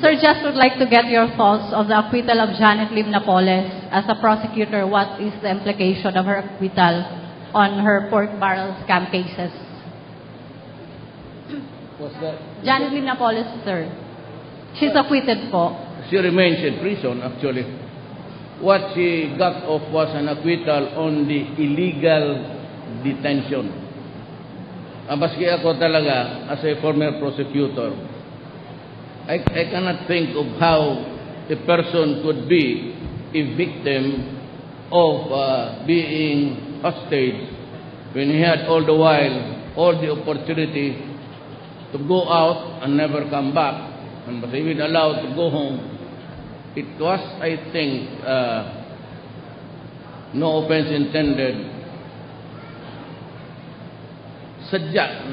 Sir, just would like to get your thoughts of the acquittal of Janet Lim Napoles. As a prosecutor, what is the implication of her acquittal on her pork barrel scam cases? What's that? Janet Lim Napoles, sir. She's acquitted po. She remains in prison, actually. What she got off was an acquittal on the illegal detention. Maski ako talaga, as a former prosecutor, I cannot think of how a person could be a victim of being hostage when he had all the while, all the opportunity to go out and never come back, and was even allowed to go home. It was, I think, no offense intended, sadyang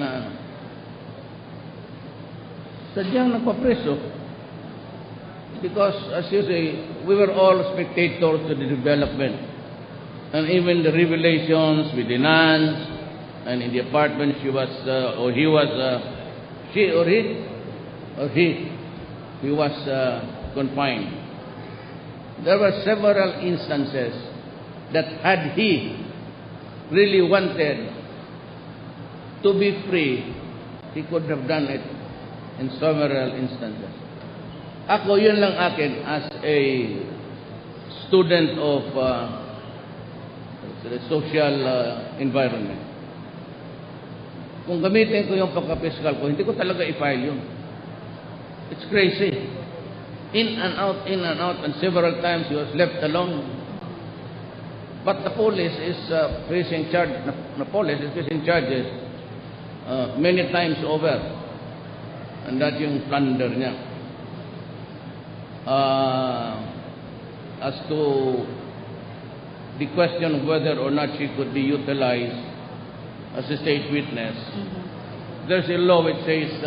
nagpapreso, because, as you say, we were all spectators to the development, and even the revelations with the nuns, and in the apartment he was confined. There were several instances that had he really wanted to be free, he could have done it in several instances. Ako, yun lang akin as a student of the social environment. Kung gamitin ko yung pagka-fiscal ko, hindi ko talaga i-file yun. It's crazy. In and out, and several times he was left alone. But the police is facing charges many times over. And that yung plunder niya. As to the question of whether or not she could be utilized as a state witness, there's a law which says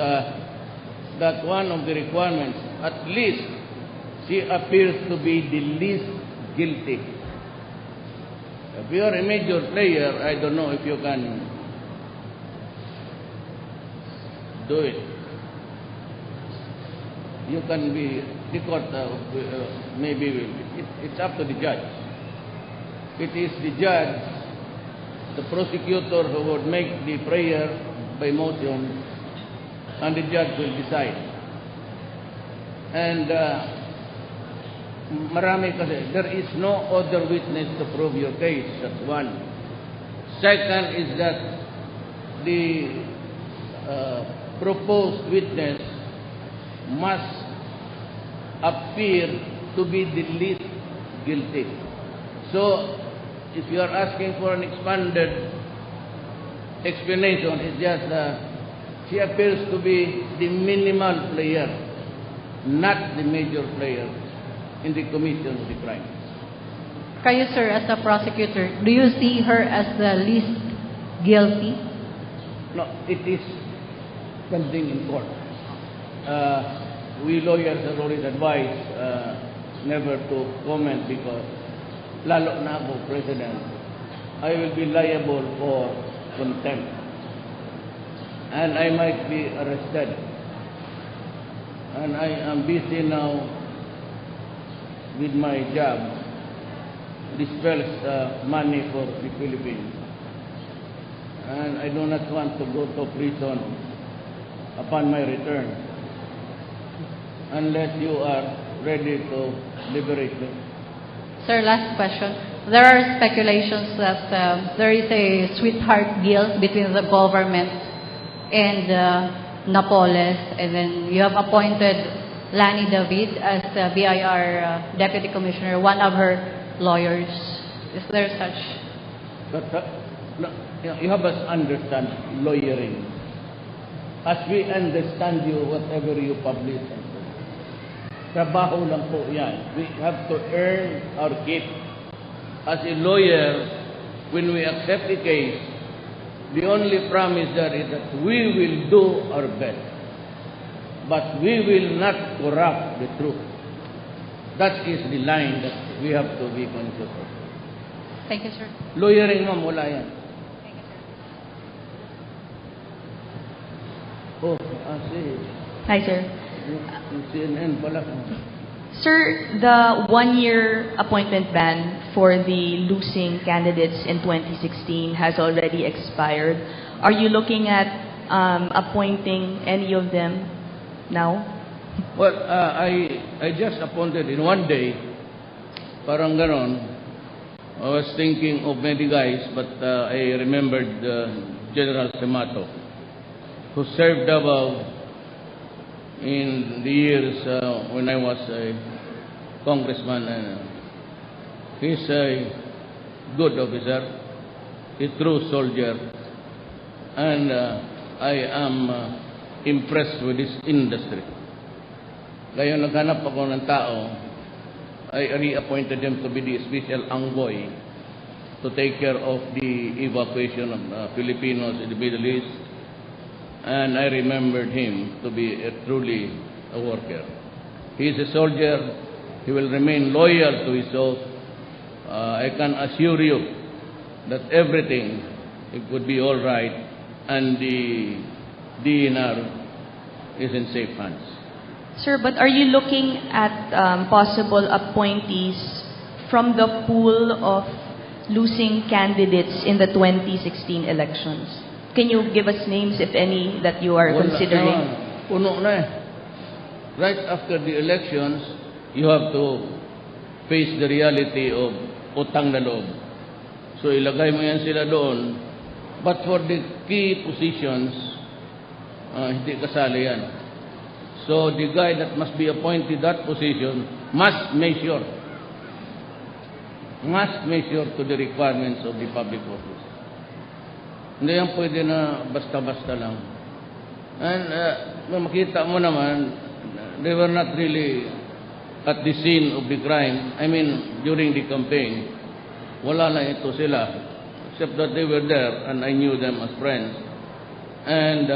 that one of the requirements, at least she appears to be the least guilty. If you are a major player, I don't know if you can do it. You can be, the court maybe, it's up to the judge. It is the judge, the prosecutor, who would make the prayer by motion, and the judge will decide. And marami kasi, there is no other witness to prove your case. That's one. Second is that the proposed witness must appear to be the least guilty. So, if you are asking for an expanded explanation, it's just she appears to be the minimal player, not the major player in the commission of the crime. Kayo, sir, as a prosecutor, do you see her as the least guilty? No, it is pending in court. We lawyers are always advised never to comment, because lalo na ako president, I will be liable for contempt, and I might be arrested. And I am busy now with my job, disperse money for the Philippines, and I do not want to go to prison upon my return unless you are ready to liberate me. Sir, last question. There are speculations that there is a sweetheart deal between the government and Napoles, and then you have appointed Lani David as the BIR Deputy Commissioner, one of her lawyers. Is there such? But you have to understand lawyering. As we understand you, whatever you publish, trabaho lang po yan. We have to earn our keep. As a lawyer, when we accept a case, the only promise there is that we will do our best. But we will not corrupt the truth. That is the line that we have to be conscious of. Thank you, sir. Lawyering, ma'am, wala yan. Thank you, sir. Oh, see. Hi, sir. Yung CNN pala. Sir, the one-year appointment ban for the losing candidates in 2016 has already expired. Are you looking at appointing any of them now? Well, I just appointed in one day, parang ganon. I was thinking of many guys, but I remembered General Semato, who served above in the years when I was a congressman. He's a good officer, a true soldier, and I am impressed with this industry. Kaya naghanap ako ng tao, I reappointed him to be the special envoy to take care of the evacuation of Filipinos in the Middle East. And I remembered him to be truly a worker. He is a soldier. He will remain loyal to his oath. I can assure you that everything it would be all right, and the DNR is in safe hands. Sir, but are you looking at possible appointees from the pool of losing candidates in the 2016 elections? Can you give us names, if any, that you are considering? Puno na eh. Right after the elections, you have to face the reality of utang na loob. So ilagay mo yan sila doon. But for the key positions, hindi kasali yan. So the guy that must be appointed that position must measure to the requirements of the public office. Hindi yan pwede na basta-basta lang. And makita mo naman, they were not really at the scene of the crime. I mean, during the campaign, wala na ito sila. Except that they were there and I knew them as friends. And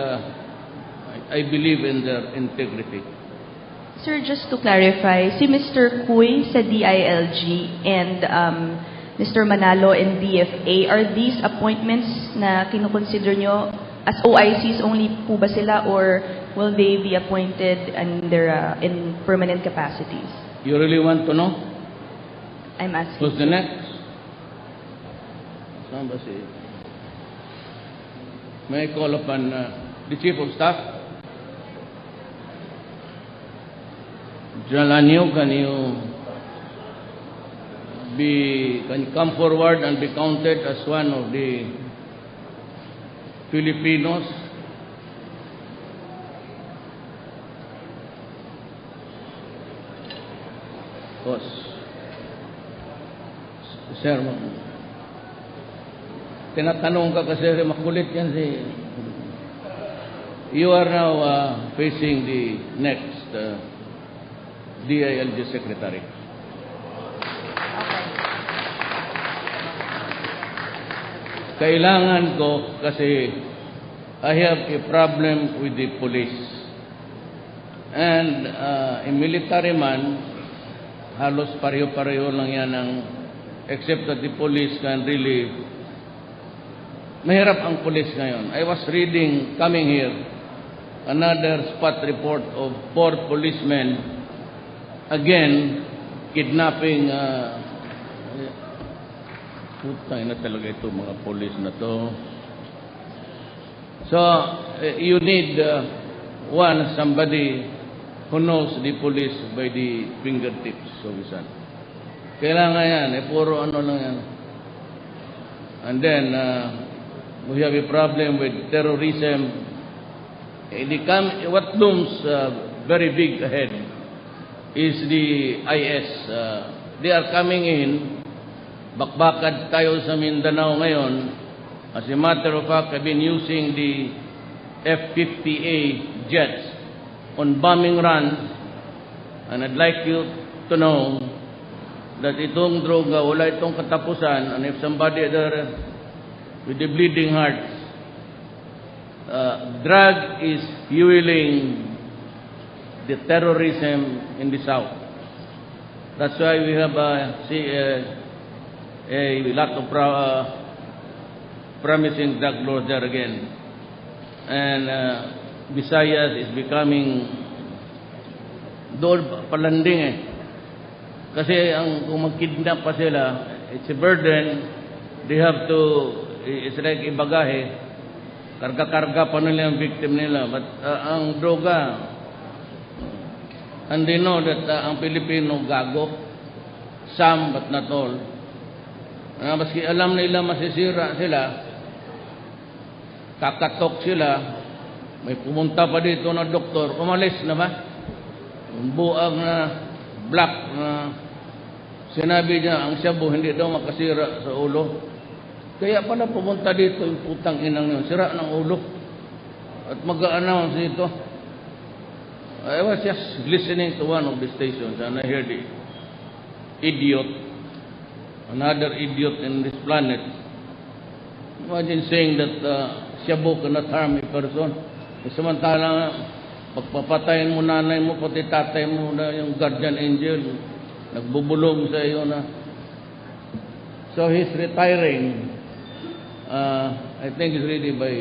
I believe in their integrity. Sir, just to clarify, si Mr. Cuy sa DILG and Mr. Manalo in DFA, are these appointments na kinukonsider nyo as OICs only po ba sila, or will they be appointed in permanent capacities? You really want to know? I'm asking. Who's the next? Saan ba si? May I call upon the Chief of Staff? General Anyo, can you come forward and be counted as one of the Filipinos Sir, tinatanong ka kasi makulit yan si... You are now facing the next DILG Secretary. Kailangan ko kasi I have a problem with the police. And a military man, halos pareho-pareho lang yan ang, except that the police can really, mahirap ang police ngayon. I was reading, coming here, another spot report of 4 policemen again, kidnapping, putang na talaga ito mga police na to. So, you need somebody who knows the police by the fingertips, so isan. Kailangan yan, puro ano lang yan. And then, we have a problem with terrorism. What looms very big ahead is the IS. They are coming in. Bakbakad tayo sa Mindanao ngayon. As a matter of fact, I've been using the F-50A jets on bombing runs. And I'd like you to know that itong droga, wala itong katapusan. And if somebody there with the bleeding heart, drug is fueling the terrorism in the South. That's why we have a lot of promising drug lords there again. And Visayas is becoming Doon palanding eh. Kasi kung mag-kidnap pa sila, it's a burden. They have to, it's like ibagahe. Karga-karga pa nila ang victim nila. But ang droga, and they know that ang Pilipino gago. Some, but not all. Maski alam nila masisira sila, kakatok sila, may pumunta pa dito na doktor, umalis na ba? Buang na black na sinabi niya, ang shabu hindi daw makasira sa ulo. Kaya pala pumunta dito yung putang inang yun, sira ng ulo. At mag-a-announce dito. I was just listening to one of the stations and I heard the idiot, another idiot in this planet. Imagine saying that shabu cannot harm a person. Samantalang pagpapatayin mo nanay mo, pati tatay mo na yung guardian angel, nagbubulong sa iyo na. So he's retiring. I think it's really by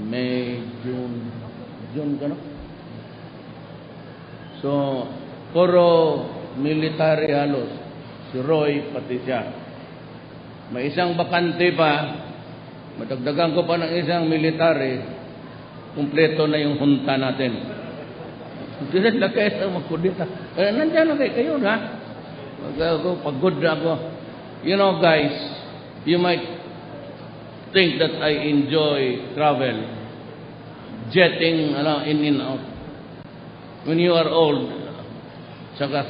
May, June ka no? So, puro military halos. Si Roy, pati siya. May isang bakante pa, madagdagan ko pa ng isang military, kumpleto na yung hunta natin. Hindi na kayo sa magkudita. Nandiyan na kayo na. Pagod na ako. You know guys, you might think that I enjoy travel, jetting in and out. When you are old, saka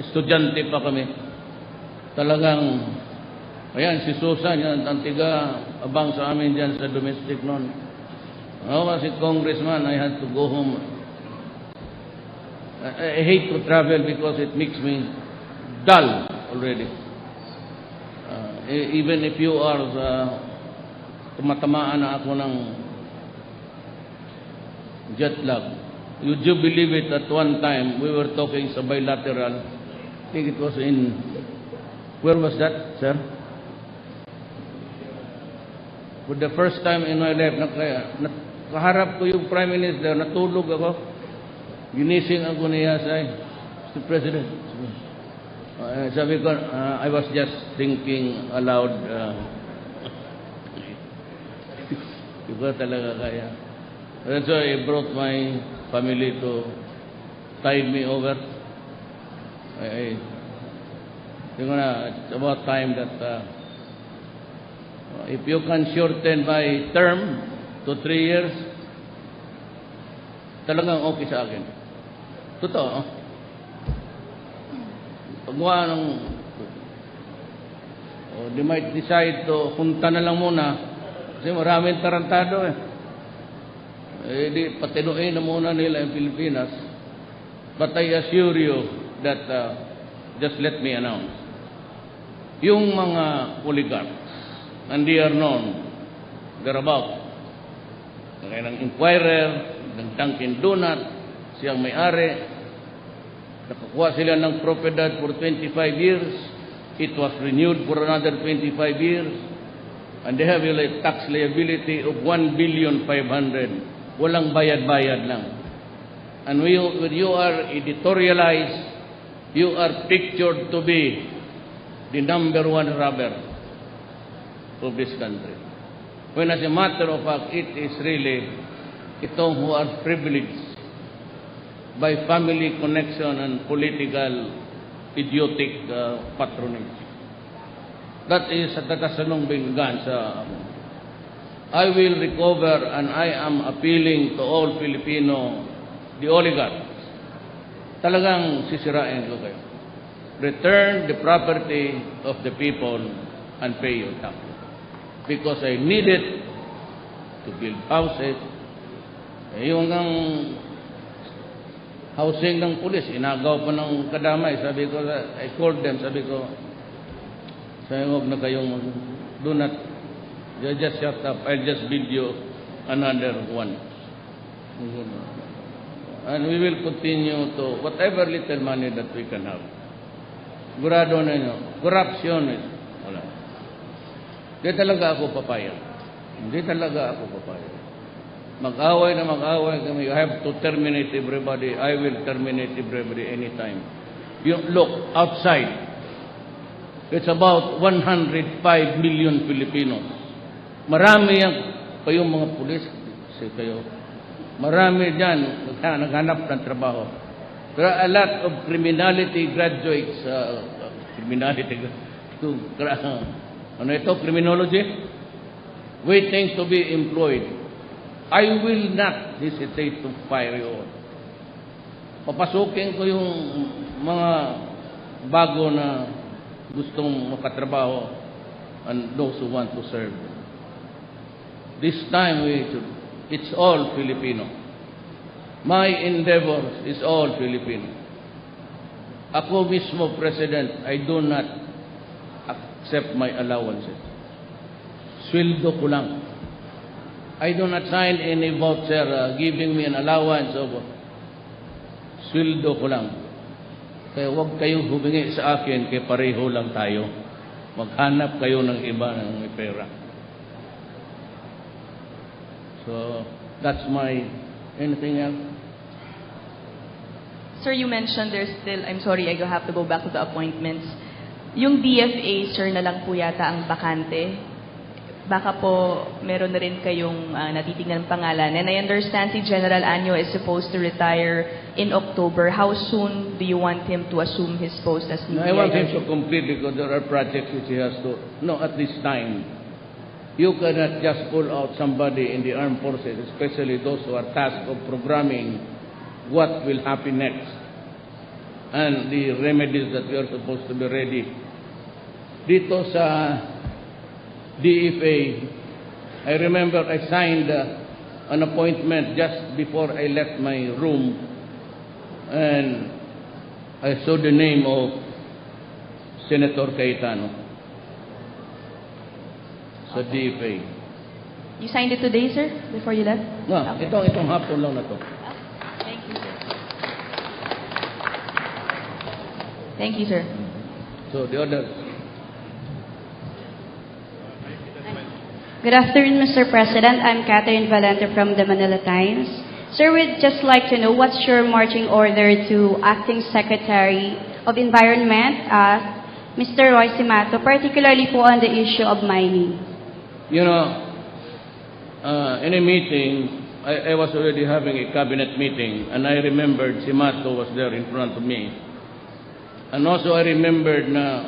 estudyante pa kami, talagang, ayan, si Susan, yan, ang tiga-abang sa amin dyan sa domestic noon. Ako kasi congressman, I had to go home. I hate to travel because it makes me dull already. Even if you are tumatamaan na ako ng jet lag. Would you believe it, at one time we were talking sa bilateral, I think it was in, where was that, sir? For the first time in my life, nakaharap ko yung Prime Minister, natulog ako, ginising ako niya sa Mr. President. Sabi ko, I was just thinking aloud. Di ba talaga kaya? That's why I brought my family to tide me over. It's about time that if you can shorten my term to 3 years, talagang okay sa akin. Totoo. Pagwa ng they might decide to punta na lang muna kasi maraming tarantado di patinuin na muna nila ang Pilipinas. But I assure you that just let me announce, yung mga oligarchs, and they are known thereabout, kaya ng Inquirer, ng Dunkin' Donut, siyang may-ari, nakakuha sila ng propiedad for 25 years. It was renewed for another 25 years. And they have a tax liability of 1,500,000,000. Walang bayad-bayad lang. And when you are editorialized, you are pictured to be the number one robber of this country. When as a matter of fact, it is really itong who are privileged by family connection and political idiotic patronage. That is sa tatasanong binggan sa I will recover, and I am appealing to all Filipino, the oligarchs. Talagang sisirain ko kayo. Return the property of the people and pay your tax. Because I need it to build houses. Yung housing ng pulis, inagaw pa ng kadamay. Sabi ko, I called them, sabi ko, huwag na kayong do not, just shut up, I'll just build you another one. And we will continue to, whatever little money that we can have. Gurado na nyo, corruption, wala. Hindi talaga ako papayag. Mag-away na mag-away kami. You have to terminate everybody. I will terminate everybody anytime. You look outside. It's about 105 million Filipinos. Marami yan kayong mga pulis. Kayo. Marami dyan naghanap ng trabaho. There are a lot of criminality graduates. Criminology? Waiting to be employed. I will not hesitate to fire you all. Papasukin ko yung mga bago na gustong makatrabaho and those who want to serve. This time, it's all Filipino. My endeavor is all Filipino. Ako mismo, President, I do not accept my allowances. Sweldo ko lang. I do not sign any voucher giving me an allowance of sweldo ko lang. Kaya huwag kayong humingi sa akin, kaya pareho lang tayo. Maghanap kayo ng iba ng may pera. So, that's my... Anything else? Sir, you mentioned there's still, I'm sorry, I have to go back to the appointments. Yung DFA, sir, na lang po yata ang bakante. Baka po meron na rin kayong natitingnan pangalan. And I understand si General Anyo is supposed to retire in October. How soon do you want him to assume his post as DILG? I want him to complete because there are projects which he has to... No, at this time, you cannot just pull out somebody in the armed forces, especially those who are tasked of programming what will happen next and the remedies that we are supposed to be ready. Dito sa DFA, I remember I signed an appointment just before I left my room, and I saw the name of Senator Cayetano sa DFA. You signed it today, sir, before you left? No, Okay. itong hapon lang na to. Thank you, sir. Thank you, sir. So the other... Good afternoon, Mr. President. I'm Catherine Valente from the Manila Times. Sir, we'd just like to know what's your marching order to Acting Secretary of Environment, Mr. Roy Simato, particularly po on the issue of mining. You know, in a meeting, I was already having a cabinet meeting, and I remembered Simato was there in front of me. And also I remembered na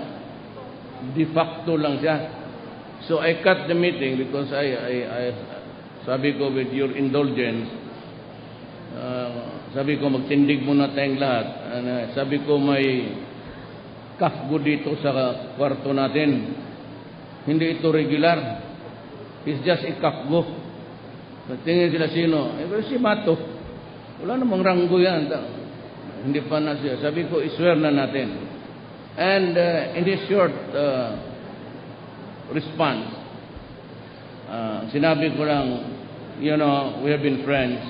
de facto lang siya. So I cut the meeting because sabi ko, with your indulgence, sabi ko magtindig muna tayong lahat. And, sabi ko may kafgo dito sa kwarto natin. Hindi ito regular. It's just a kafgo. Tingin sila sino? Pero si Mato. Wala namang ranggo yan. Hindi pa na siya. Sabi ko, iswear na natin. And in this short response, sinabi ko lang, you know, we have been friends.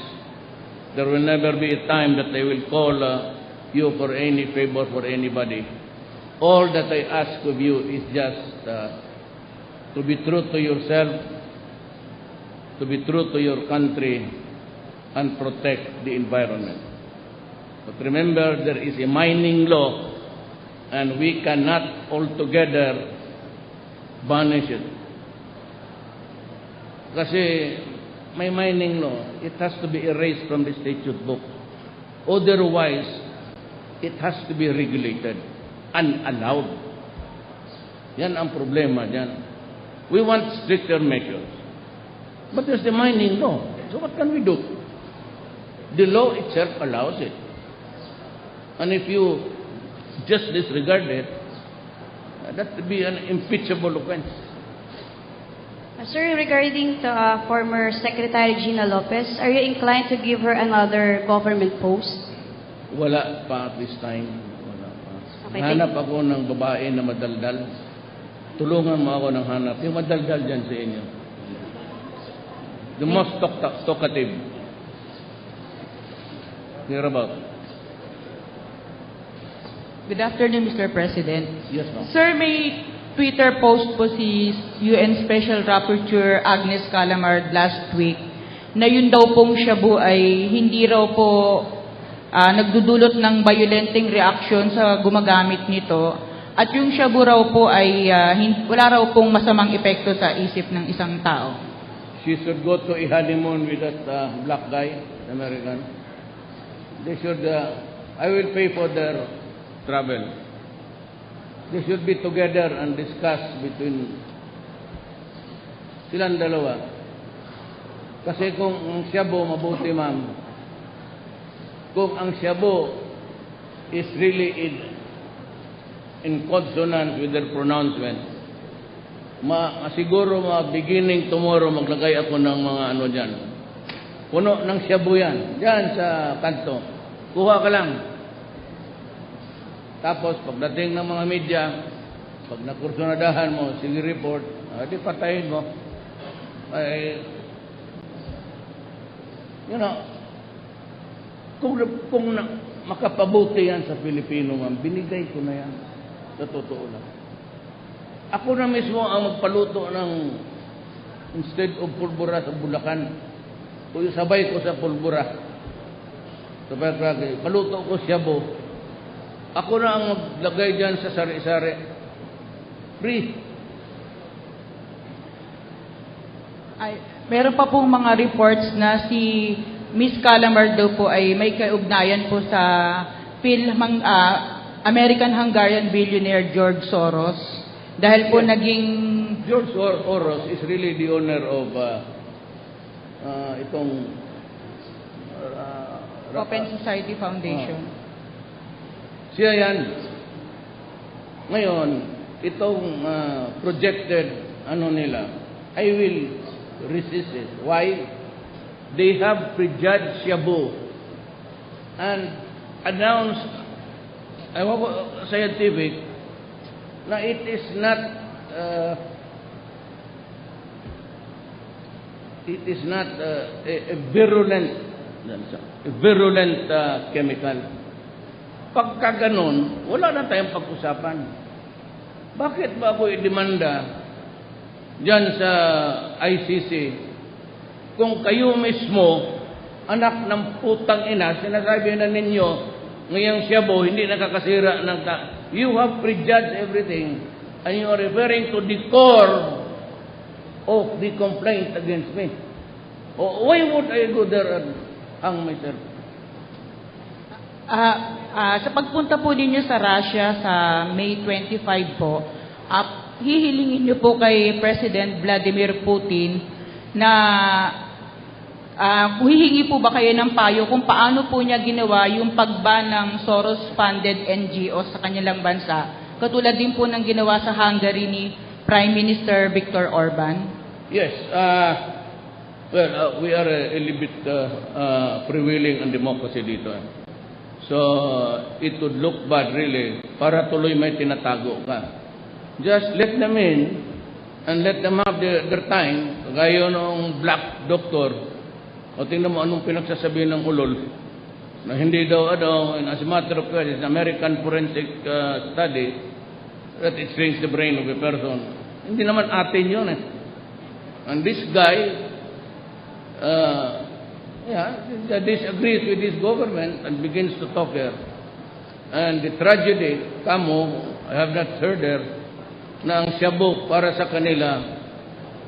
There will never be a time that I will call you for any favor for anybody. All that I ask of you is just to be true to yourself, to be true to your country, and protect the environment. But remember, there is a mining law, and we cannot altogether banish it. Kasi may mining law, it has to be erased from the statute book. Otherwise, it has to be regulated, unallowed. Yan ang problema dyan. We want stricter measures. But there's the mining law. So what can we do? The law itself allows it. And if you just disregard it, that would be an impeachable offense. Sir, regarding to former Secretary Gina Lopez, are you inclined to give her another government post? Wala pa at this time. Wala pa. Okay, Hanap ako ng babae na madaldal. Tulungan mo ako ng hanap. Yung madaldal dyan sa inyo. The most talkative. Hear about. Good afternoon, Mr. President. Yes, ma'am. Sir, may Twitter post po si UN Special Rapporteur Agnes Calamard last week na yun daw pong shabu ay hindi raw po nagdudulot ng violenteng reaction sa gumagamit nito. At yung shabu raw po ay wala raw pong masamang epekto sa isip ng isang tao. She should go to a honeymoon with that black guy, American. They should, I will pay for their travel. They should be together and discuss between silang dalawa. Kasi kung ang shabu, mabuti ma'am, kung ang shabu is really in consonance with their pronouncement, siguro beginning tomorrow maglagay ako ng mga ano dyan. Puno ng shabu yan. Dyan sa kanto. Kuha ka lang. Tapos pagdating ng mga media, pag nakursunadahan mo, sige report, di patayin mo. Ay, you know, kung makapabuti yan sa Pilipino, ma'am, binigay ko na yan. Sa totoo lang. Ako na mismo ang magpaluto ng instead of pulbura sa Bulacan. Kung sabay ko sa pulbura. Sabay ko, paluto ko shabu. Ako na ang maglagay dyan sa sari-sari. Free. Ay, meron pa pong mga reports na si Miss Calamar daw po ay may kaugnayan po sa American-Hungarian billionaire George Soros. Dahil po naging... George Soros is really the owner of itong... Open Society Foundation. Siya yan. Ngayon, itong projected nila, I will resist it. Why? They have prejudged shabu and announced, scientific, na it is not a virulent chemical. Pagka ganun, wala na tayong pag-usapan. Bakit ba ako idemanda dyan sa ICC kung kayo mismo, anak ng putang ina, sinasabi na ninyo ngayong shabu hindi nakakasira ng you have prejudged everything and you are referring to the core of the complaint against me. Why would I go there and hang myself? Sa pagpunta po ninyo sa Russia sa May 25 po, hihilingin niyo po kay President Vladimir Putin na hihingi po ba kayo ng payo kung paano po niya ginawa yung pagban ng Soros-funded NGOs sa kanilang bansa, katulad din po ng ginawa sa Hungary ni Prime Minister Viktor Orban? Yes. We are a little bit freewheeling on democracy dito. So, it would look bad really para tuloy may tinatago ka. Just let them in and let them have their time. Gaya ng black doctor, o tingnan mo anong pinagsasabihin ng ulol, na hindi daw, and as a matter of fact, it's an American forensic study that it strains the brain of a person. Hindi naman atin yun eh. And this guy, disagrees with his government and begins to talk here. And the tragedy, I have not heard there, na ang shabu para sa kanila,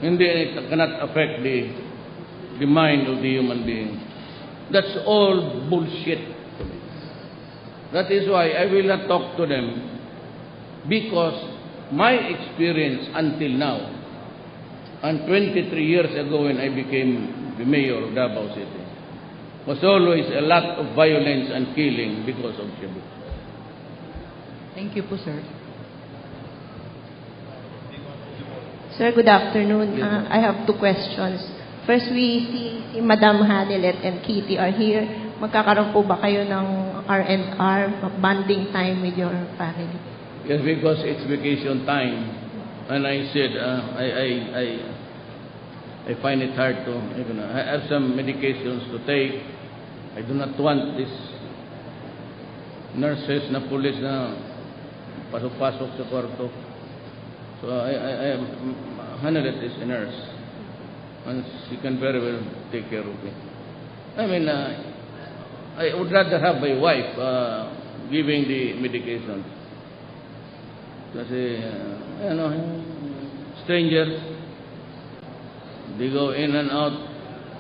hindi cannot affect the mind of the human being. That's all bullshit to me. That is why I will not talk to them, because my experience until now, and 23 years ago when I became the mayor of Davao City, was always a lot of violence and killing because of shabu. Thank you po, sir. Sir, good afternoon. I have two questions. First, we see Madam Hanelet and Kitty are here. Magkakaroon po ba kayo ng R&R, bonding time with your family? Yes, because it's vacation time. And I said, I find it hard to, I have some medications to take. I do not want this nurses na police na pasok-pasok sa kwarto. So Hanelet is a nurse. and she can very well take care of me. I mean, I would rather have my wife giving the medications. Kasi, strangers, they go in and out.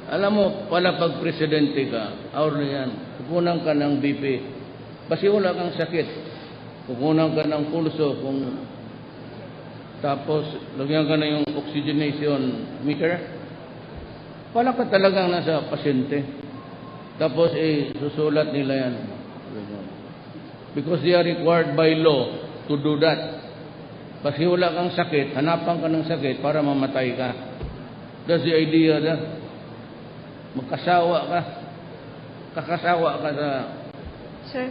Alam mo, pala pag presidente ka, or yan, kukunan ka ng BP, basi wala kang sakit. Kukunan ka ng pulso, tapos lagyan ka na yung oxygenation meter, wala ka talagang nasa pasyente. Tapos susulat nila yan. Because they are required by law to do that. Kasi wala kang sakit, hanapan ka ng sakit para mamatay ka. That's the idea na magkasawa ka. Kakasawa ka sa... Sir?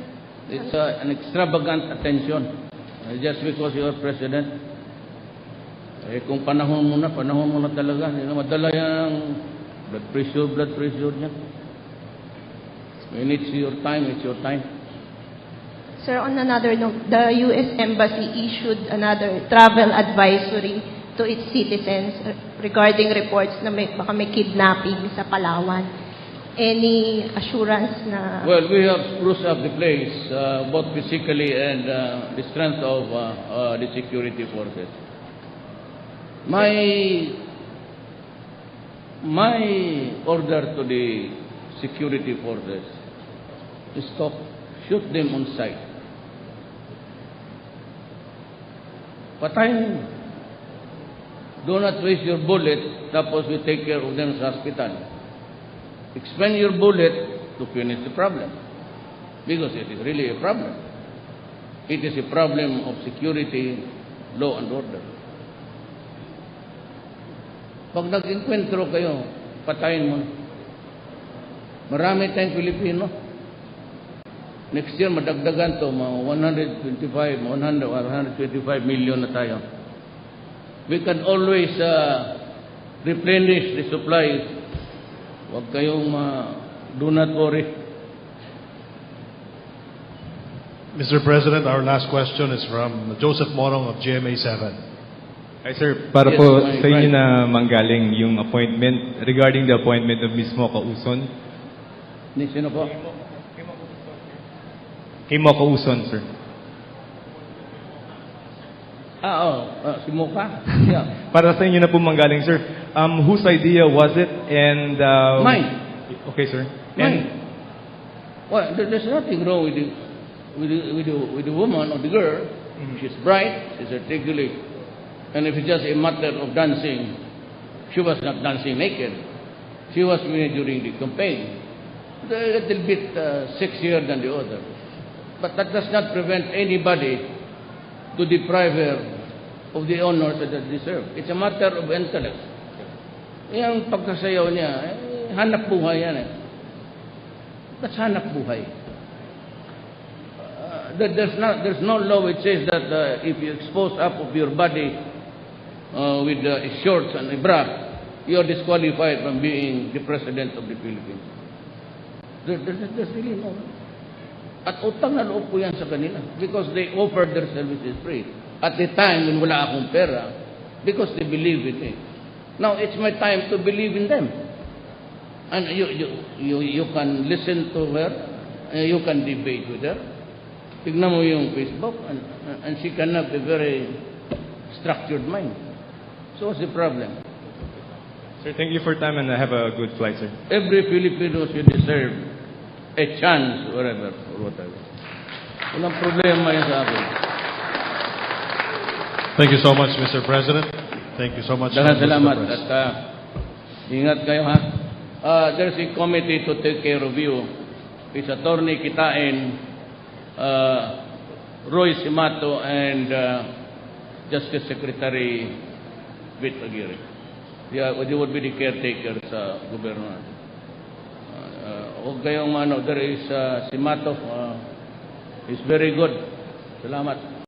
It's an extravagant attention. Just because you are president. Kung panahon mo na talaga. Hindi na madala yung blood pressure niya. When it's your time, it's your time. Sir, on another note, the U.S. Embassy issued another travel advisory to its citizens regarding reports na baka may kidnapping sa Palawan. Any assurance na... Well, we have spruced up the place, both physically and the strength of the security forces. My order to the security forces is to shoot them on sight. Patayin. Do not waste your bullet, tapos we take care of them sa hospital. Expend your bullet to finish the problem. Because it is really a problem. It is a problem of security, law and order. Pag nag-enkwentro kayo, patayin mo. Marami tayong Pilipino. Next year, madagdagan to, mga 125 million na tayo. We can always replenish the supplies. Huwag kayong do not worry. Mr. President, our last question is from Joseph Morong of GMA 7. Hi sir, para Yes, po my sa inyo friend. na manggaling yung appointment, regarding the appointment of Ms. Mocha Uson. Ni sino po? Kay Mocha Uson, sir. Si Mocha? Yeah. Para sa inyo na po manggaling, sir. Whose idea was it? And Mine. Okay, sir. Mine. Well, there's nothing wrong with the woman or the girl. She's bright, she's articulate. And if it's just a matter of dancing, she was not dancing naked. She was during the campaign. A little bit sexier than the other. But that does not prevent anybody to deprive her of the honors that they deserve. It's a matter of intellect. Yung pagkasayaw niya, hanap buhay yan eh. That's hanap buhay. There's no law which says that if you expose up of your body with shorts and a bra, you are disqualified from being the president of the Philippines. There's really no. At utang na loob ko yan sa kanila because they offered their services free. At the time when wala akong pera, because they believe in me. Now it's my time to believe in them. And you can listen to her, you can debate with her. Tignan mo yung Facebook, and she can have a very structured mind. So what's the problem? Sir, thank you for your time and have a good flight, sir. Every Filipino should deserve a chance wherever or whatever. Walang problema yan sa akin. Thank you so much, Mr. President. Thank you so much. Daghang Mr. salamat President. at ingat kayo ha. There's a committee to take care of you. It's Attorney Kitain, Roy Simato, and Justice Secretary Vic Aguirre. They would be the caretaker sa gobyerno. Huwag kayong there is Simato. He's very good. Salamat.